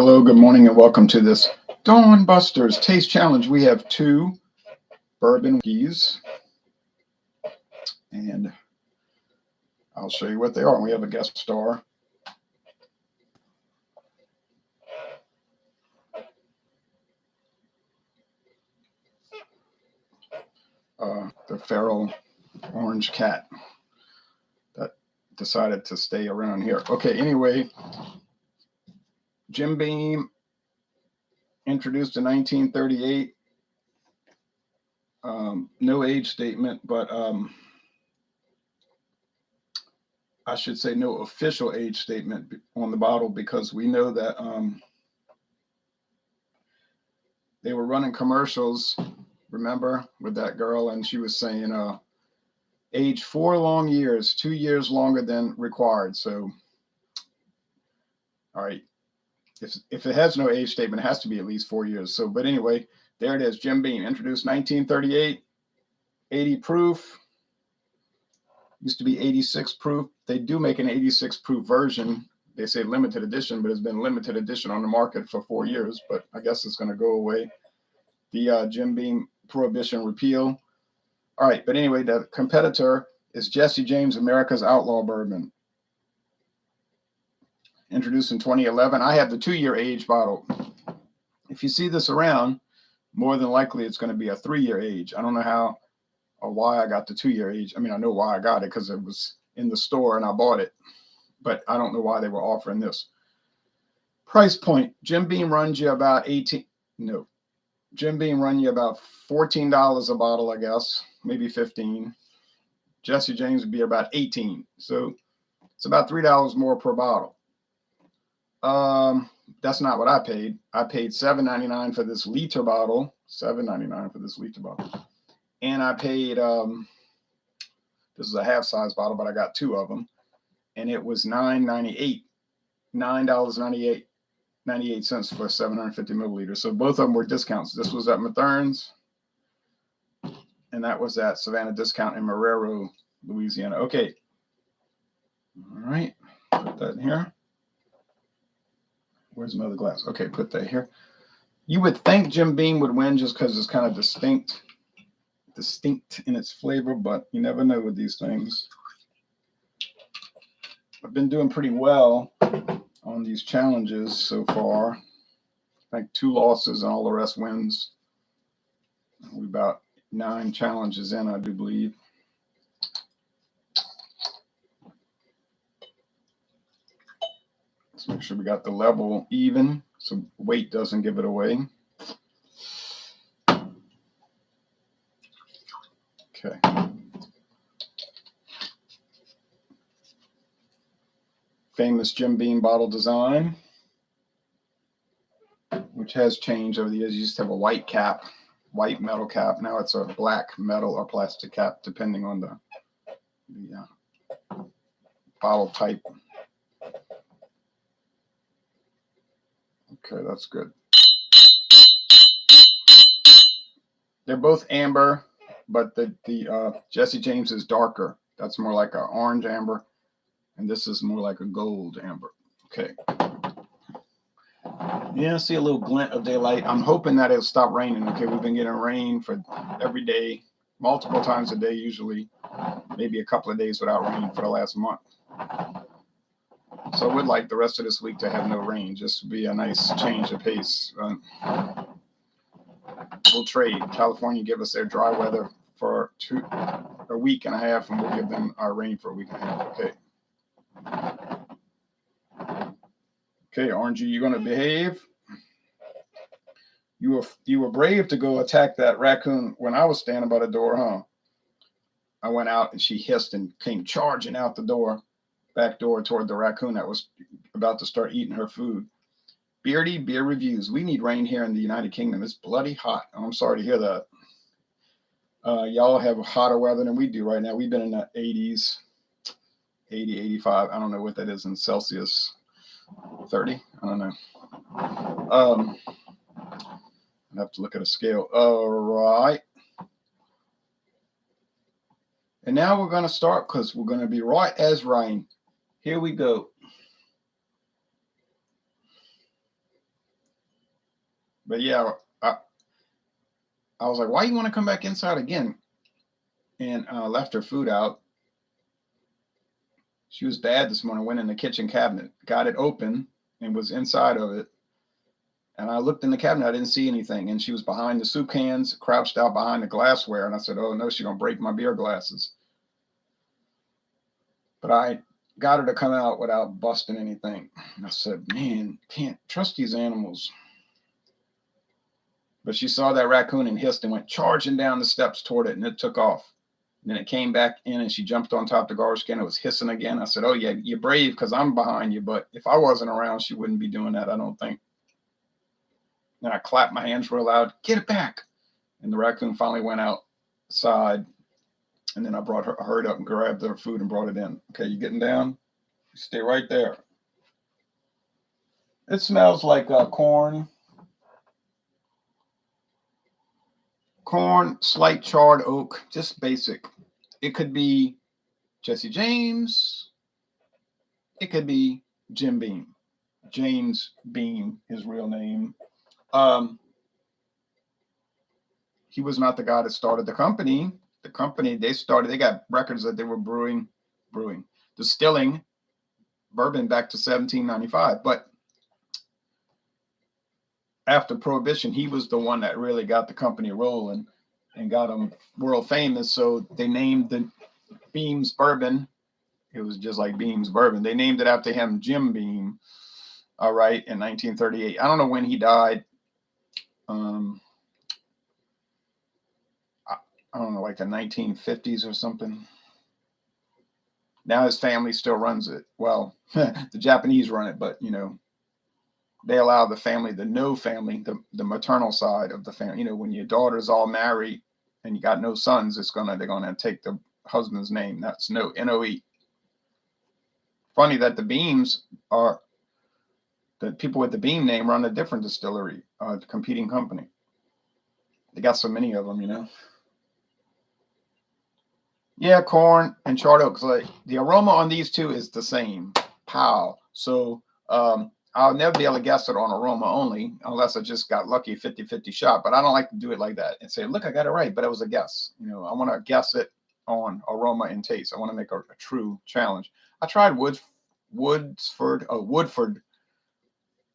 Hello, good morning, and welcome to this Dawn Busters Taste Challenge. We have two bourbon whiskeys, and I'll show you what they are. We have a guest star. The feral orange cat that decided to stay around here. Okay, anyway, Jim Beam, introduced in 1938. No age statement, but I should say no official age statement on the bottle, because we know that they were running commercials, remember, with that girl, and she was saying age 4 long years, 2 years longer than required. So, all right, if it has no age statement, it has to be at least 4 years. So, but anyway, there it is. Jim Beam, introduced 1938, 80 proof. Used to be 86 proof. They do make an 86 proof version. They say limited edition, but it's been limited edition on the market for 4 years, but I guess it's going to go away. The Jim Beam Prohibition repeal. All right, but anyway, the competitor is Jesse James America's Outlaw Bourbon. Introduced in 2011. I have the 2-year age bottle. If you see this around, more than likely it's going to be a 3-year age. I don't know how or why I got the 2-year age. I mean, I know why I got it, because it was in the store and I bought it, but I don't know why they were offering this. Price point, Jim Beam runs you about Jim Beam run you about $14 a bottle, I guess, maybe 15. Jesse James would be about 18. So it's about $3 more per bottle. That's not what I paid. I paid $7.99 for this liter bottle, $7.99 for this liter bottle. And I paid, this is a half size bottle, but I got 2 of them. And it was $9.98 for 750 milliliters. So both of them were discounts. This was at Mathern's, and that was at Savannah Discount in Marrero, Louisiana. Okay. All right. Put that in here. Where's another glass? Okay, put that here. You would think Jim Beam would win just because it's kind of distinct in its flavor, but you never know with these things. I've been doing pretty well on these challenges so far. I think 2 losses and all the rest wins. We're about 9 challenges in, I do believe. Let's make sure we got the level even so weight doesn't give it away. Okay. Famous Jim Beam bottle design, which has changed over the years. You used to have a white cap, white metal cap. Now it's a black metal or plastic cap, depending on the bottle type. Okay, that's good. They're both amber, but the Jesse James is darker. That's more like an orange amber, and this is more like a gold amber. Okay. Yeah, see a little glint of daylight. I'm hoping that it'll stop raining. Okay, we've been getting rain for every day, multiple times a day, usually, maybe a couple of days without rain for the last month. So I would like the rest of this week to have no rain, just to be a nice change of pace. We'll trade. California give us their dry weather for a week and a half, and we'll give them our rain for a week and a half. Okay. Okay, Orangey, you gonna behave? You were brave to go attack that raccoon when I was standing by the door, huh? I went out and she hissed and came charging out the door, back door toward the raccoon that was about to start eating her food. Beardy Beer Reviews. We need rain here in the United Kingdom. It's bloody hot. I'm sorry to hear that. Y'all have hotter weather than we do right now. We've been in the 80s, 80, 85. I don't know what that is in Celsius. 30? I don't know. I'd have to look at a scale. All right. And now we're going to start, because we're going to be right as rain. Here we go. But yeah, I was like, why you want to come back inside again? And left her food out. She was bad this morning, went in the kitchen cabinet, got it open, and was inside of it. And I looked in the cabinet, I didn't see anything. And she was behind the soup cans, crouched out behind the glassware. And I said, oh no, she's going to break my beer glasses. But I got her to come out without busting anything. And I said, man, can't trust these animals. But she saw that raccoon and hissed and went charging down the steps toward it, and it took off. And then it came back in and she jumped on top of the garbage can. It was hissing again. I said, oh yeah, you're brave because I'm behind you. But if I wasn't around, she wouldn't be doing that, I don't think. And I clapped my hands real loud, get it back. And the raccoon finally went outside. And then I brought her, hurried up and grabbed her food and brought it in. Okay, you getting down? Stay right there. It smells like corn. Corn, slight charred oak, just basic. It could be Jesse James. It could be Jim Beam. James Beam, his real name. He was not the guy that started the company. The company they got records that they were distilling bourbon back to 1795. But after Prohibition, he was the one that really got the company rolling and got them world famous. So they named the Beam's Bourbon. It was just like Beam's Bourbon. They named it after him, Jim Beam. All right, in 1938. I don't know when he died. I don't know, like the 1950s or something. Now his family still runs it. Well, the Japanese run it, but you know, they allow the family, the maternal side of the family. You know, when your daughter's all married and you got no sons, they're gonna take the husband's name. That's N-O-E. Funny that the Beams are the people with the Beam name run a different distillery, competing company. They got so many of them, you know. Yeah, corn and charred oak. Like the aroma on these two is the same. Pow. So I'll never be able to guess it on aroma only, unless I just got lucky 50-50 shot. But I don't like to do it like that and say, look, I got it right, but it was a guess. You know, I want to guess it on aroma and taste. I want to make a true challenge. I tried Woodford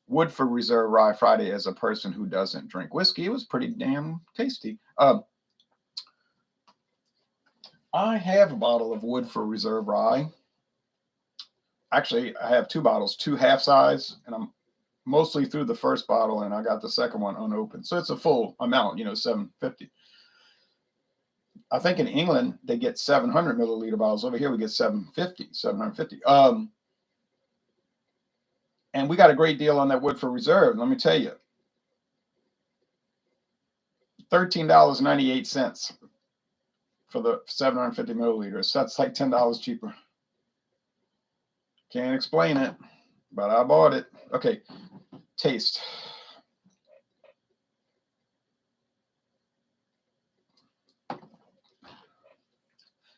Reserve Rye Friday as a person who doesn't drink whiskey. It was pretty damn tasty. I have a bottle of Woodford Reserve Rye. Actually, I have two bottles, two half size, and I'm mostly through the first bottle, and I got the second one unopened. So it's a full amount, you know, 750. I think in England they get 700 milliliter bottles. Over here we get 750. And we got a great deal on that Woodford Reserve. Let me tell you, $13.98 for the 750 milliliters. That's like $10 cheaper. Can't explain it, but I bought it. Okay, taste.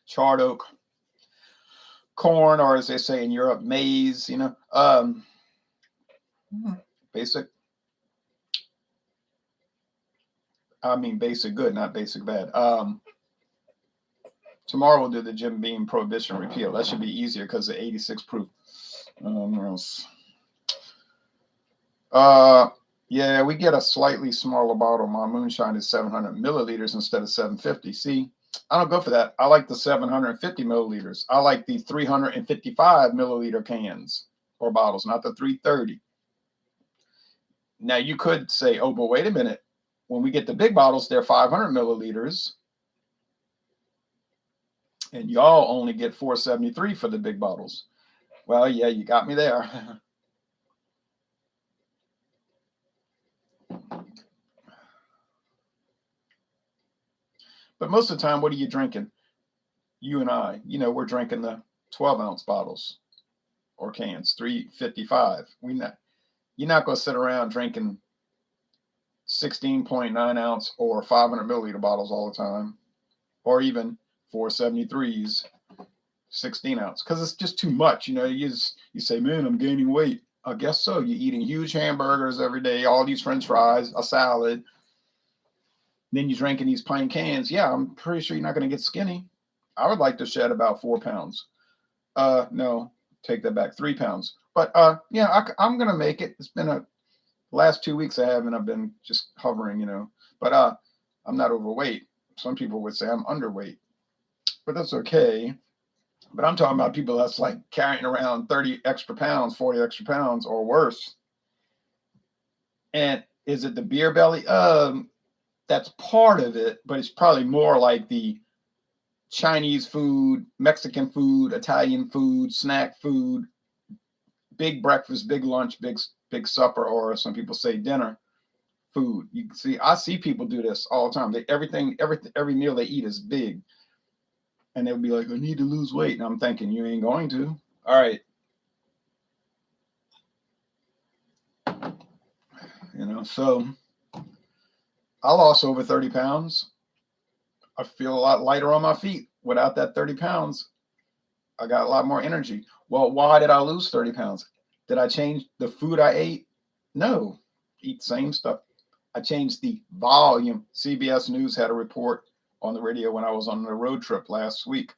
Charred oak, corn, or as they say in Europe, maize, you know. Basic. I mean basic good, not basic bad. Tomorrow we'll do the Jim Beam Prohibition repeal. That should be easier because the 86 proof. What else? Yeah, we get a slightly smaller bottle. My moonshine is 700 milliliters instead of 750. See, I don't go for that. I like the 750 milliliters. I like the 355 milliliter cans or bottles, not the 330. Now you could say, oh, but wait a minute. When we get the big bottles, they're 500 milliliters. And y'all only get 473 for the big bottles. Well, yeah, you got me there. But most of the time, what are you drinking? You and I, you know, we're drinking the 12-ounce bottles or cans, 355. You're not going to sit around drinking 16.9 ounce or 500 milliliter bottles all the time, or even 473s, 16 ounce, because it's just too much. You know, you say, man, I'm gaining weight. I guess so. You're eating huge hamburgers every day, all these French fries, a salad. Then you're drinking these pint cans. Yeah, I'm pretty sure you're not going to get skinny. I would like to shed about 4 pounds. No, take that back, 3 pounds. But yeah, I'm going to make it. It's been last 2 weeks I haven't. I've been just hovering, But I'm not overweight. Some people would say I'm underweight, but that's okay. But I'm talking about people that's like carrying around 30 extra pounds, 40 extra pounds or worse. And is it the beer belly? That's part of it, but it's probably more like the Chinese food, Mexican food, Italian food, snack food, big breakfast, big lunch, big supper, or some people say dinner food. You can see, I see people do this all the time. Every meal they eat is big. And they'll be like, I need to lose weight. And I'm thinking, you ain't going to. All right. So I lost over 30 pounds. I feel a lot lighter on my feet. Without that 30 pounds, I got a lot more energy. Well, why did I lose 30 pounds? Did I change the food I ate? No. Eat the same stuff. I changed the volume. CBS News had a report on the radio when I was on the road trip last week.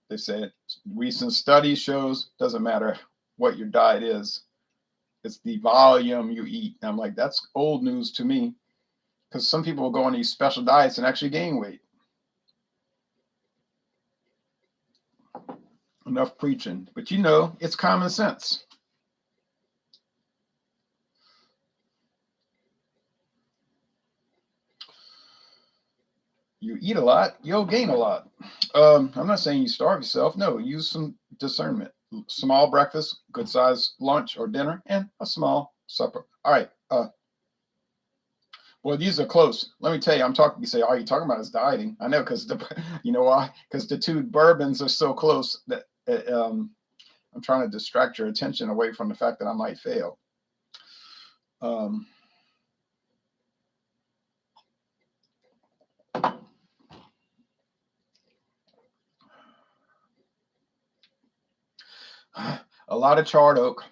They said recent study shows doesn't matter what your diet is, it's the volume you eat. And I'm like, that's old news to me, because some people will go on these special diets and actually gain weight. Enough preaching, but it's common sense. You eat a lot, you'll gain a lot. I'm not saying you starve yourself. No, use some discernment. Small breakfast, good size lunch or dinner, and a small supper. All right. Well, these are close. Let me tell you, you say, all you're talking about is dieting. I know, because you know why? Because the two bourbons are so close that I'm trying to distract your attention away from the fact that I might fail. A lot of charred oak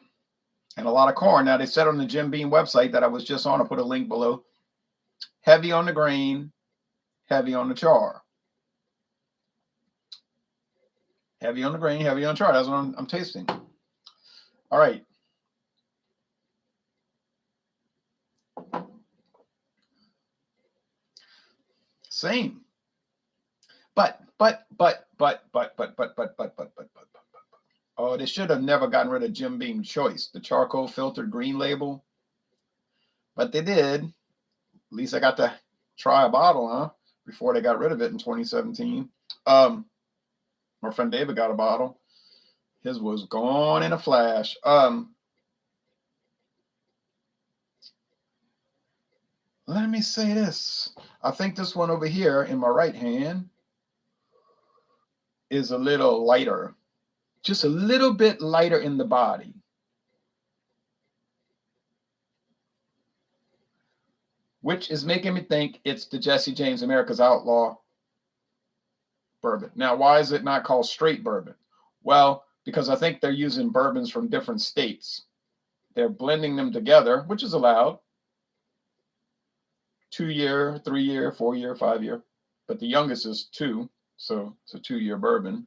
and a lot of corn. Now, they said on the Jim Beam website that I was just on, I'll put a link below, heavy on the grain, heavy on the char. Heavy on the grain, heavy on char. That's what I'm tasting. All right. Same. But. Oh, they should have never gotten rid of Jim Beam Choice, the charcoal filtered green label. But they did. At least I got to try a bottle, before they got rid of it in 2017. My friend David got a bottle. His was gone in a flash. Let me say this. I think this one over here in my right hand is a little lighter. Just a little bit lighter in the body. Which is making me think it's the Jesse James America's Outlaw bourbon. Now, why is it not called straight bourbon? Well, because I think they're using bourbons from different states. They're blending them together, which is allowed. 2-year, 3-year, 4-year, 5-year. But the youngest is 2, so it's a 2-year bourbon.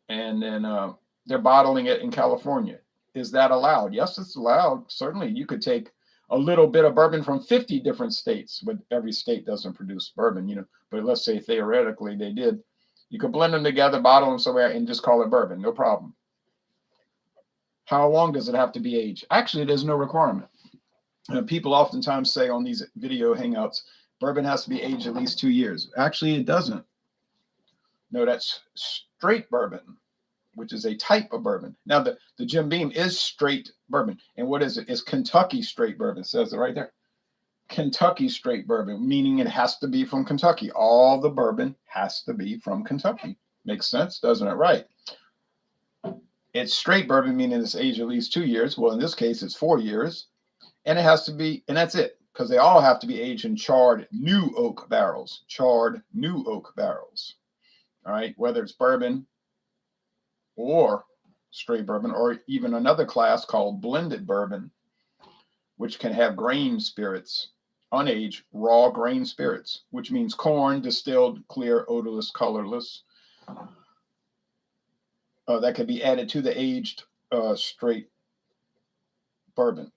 And then they're bottling it in California. Is that allowed? Yes, it's allowed. Certainly, you could take a little bit of bourbon from 50 different states, but every state doesn't produce bourbon, But let's say theoretically they did. You could blend them together, bottle them somewhere, and just call it bourbon. No problem. How long does it have to be aged? Actually, there's no requirement. People oftentimes say on these video hangouts, bourbon has to be aged at least 2 years. Actually, it doesn't. No, that's straight bourbon, which is a type of bourbon. Now, the Jim Beam is straight bourbon. And what is it? It's Kentucky straight bourbon. It says it right there. Kentucky straight bourbon, meaning it has to be from Kentucky. All the bourbon has to be from Kentucky. Makes sense, doesn't it? Right. It's straight bourbon, meaning it's aged at least 2 years. Well, in this case, it's 4 years. And it has to be, and that's it, because they all have to be aged in charred new oak barrels. Charred new oak barrels. All right, whether it's bourbon or straight bourbon, or even another class called blended bourbon, which can have grain spirits, unaged raw grain spirits, which means corn, distilled, clear, odorless, colorless. That could be added to the aged straight bourbon.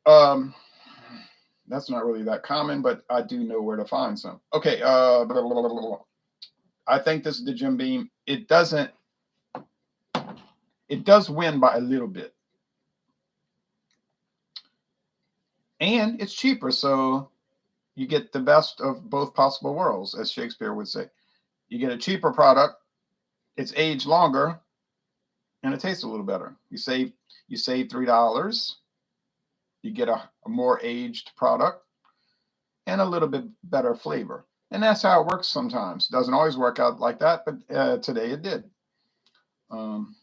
That's not really that common, but I do know where to find some. Okay, blah, blah, blah, blah. I think this is the Jim Beam. It does win by a little bit. And it's cheaper, so you get the best of both possible worlds, as Shakespeare would say. You get a cheaper product, it's aged longer, and it tastes a little better. You save $3. You get a more aged product and a little bit better flavor. And that's how it works sometimes. Doesn't always work out like that, but today it did. I'm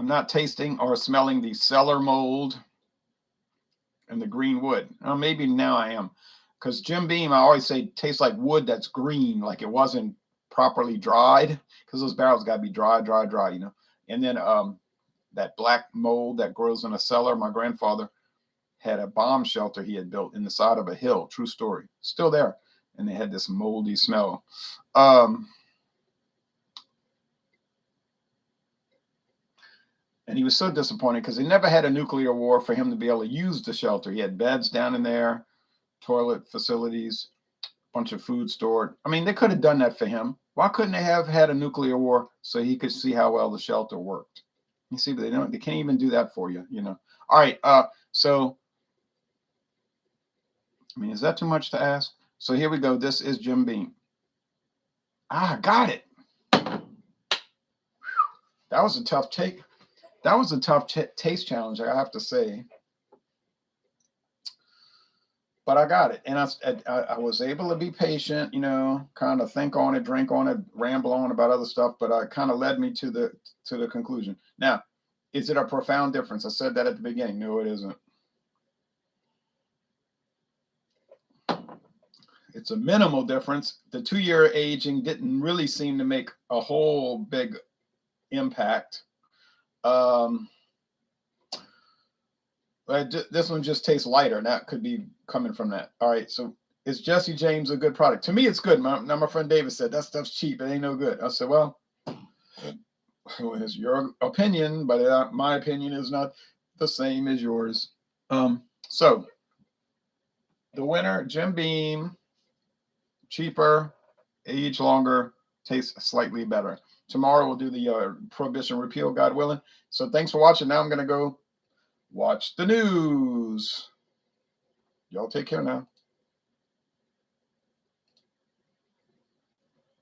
not tasting or smelling the cellar mold and the green wood. Maybe now I am. Because Jim Beam, I always say, tastes like wood that's green, like it wasn't properly dried. Because those barrels got to be dry, you know. And then that black mold that grows in a cellar. My grandfather had a bomb shelter he had built in the side of a hill. True story. Still there. And they had this moldy smell. And he was so disappointed because they never had a nuclear war for him to be able to use the shelter. He had beds down in there, toilet facilities, bunch of food stored. I mean, they could have done that for him. Why couldn't they have had a nuclear war so he could see how well the shelter worked? You see, but they can't even do that for you, you know. All right, so I mean, is that too much to ask? So here we go. This is Jim Beam. Got it. That was a tough take. That was a tough taste challenge, I have to say. But I got it. And I was able to be patient, you know, kind of think on it, drink on it, ramble on about other stuff. But it kind of led me to the conclusion. Now, is it a profound difference? I said that at the beginning. No, it isn't. It's a minimal difference. The 2-year aging didn't really seem to make a whole big impact. This one just tastes lighter, and that could be coming from that. All right, so is Jesse James a good product? To me, it's good. My friend David said that stuff's cheap. It ain't no good. I said, well, it's your opinion, but my opinion is not the same as yours. So the winner, Jim Beam, cheaper, age longer, tastes slightly better. Tomorrow we'll do the Prohibition repeal, God willing. So thanks for watching. Now I'm going to go watch the news. Y'all take care now.